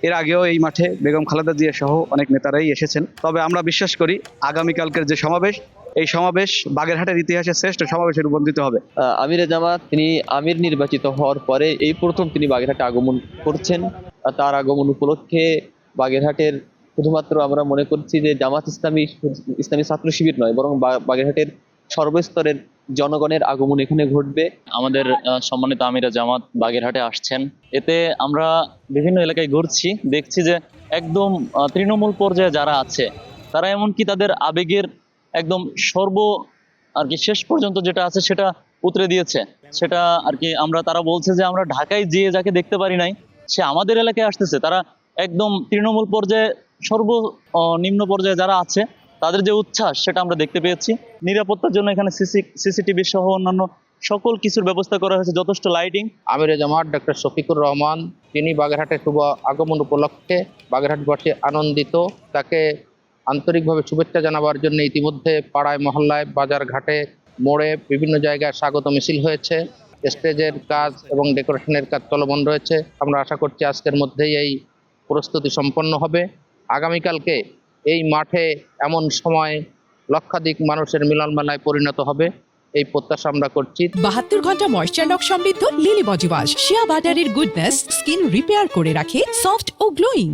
এর আগেও এই মাঠে বেগম খালেদা জিয়া সহ অনেক নেতারাই এসেছেন। তবে আমরা বিশ্বাস করি আগামীকালকের যে সমাবেশ, এই সমাবেশ বাগেরহাটের ইতিহাসে শ্রেষ্ঠ সমাবেশে রূপান্তরিত হবে। আমিরে জামাত তিনি আমির নির্বাচিত হওয়ার পরে এই প্রথম তিনি বাগেরহাটে আগমন করছেন। তার আগমন উপলক্ষে বাগেরহাটের শুধুমাত্র আমরা মনে করছি যে জামাত ইসলামী ইসলামী ছাত্র শিবির নয়, বরং বাগেরহাটের সর্বস্তরের জনগণের আগমন এখানে ঘটবে। আমাদের সম্মানিত আমিরা জামাত বাগেরহাটে আসছেন। এতে আমরা বিভিন্ন এলাকায় ঘুরছি, দেখছি যে একদম তৃণমূল পর্যায়ে যারা আছে তারা এমনকি তাদের আবেগের একদম আর কি শেষ পর্যন্ত যেটা আছে সেটা উতরে দিয়েছে। সেটা আর কি তারা বলছে যে আমরা ঢাকায় যেয়ে যাকে দেখতে পারি নাই সে আমাদের এলাকায় আসতেছে। তারা একদম তৃণমূল পর্যায়ে নিম্ন পর্যায়ে যারা আছে তাদের যে উচ্ছ্বাস সেটা আমরা দেখতে পেয়েছি। নিরাপত্তার জন্য এখানে সিসিটিভি সহ অন্যান্য সকল কিছুর ব্যবস্থা করা হয়েছে, যথেষ্ট লাইটিং। আমিরে জামাত ডক্টর শফিকুর রহমান তিনি বাগেরহাটে শুভ আগমন উপলক্ষে বাগেরহাটবাসী আনন্দিত। তাকে আন্তরিকভাবে শুভেচ্ছা জানাবার জন্য ইতিমধ্যে পাড়ায় মহল্লায় বাজার ঘাটে মোড়ে বিভিন্ন জায়গায় স্বাগত মিছিল হয়েছে। স্টেজের কাজ এবং ডেকোরেশনের কাজ চলমান রয়েছে। আমরা আশা করছি আজকের মধ্যেই এই প্রস্তুতি সম্পন্ন হবে। আগামীকালকে এই মাঠে এমন সময় লক্ষাধিক মানুষের মিলন মেলায় পরিণত হবে, এই প্রত্যাশা আমরা করছি। 72 ঘন্টা ময়েশ্চার লক সমৃদ্ধ লিলি বডি ওয়াশ শিয়া বাটারের গুডনেস স্কিন রিপেয়ার করে রাখে সফট ও গ্লোয়িং।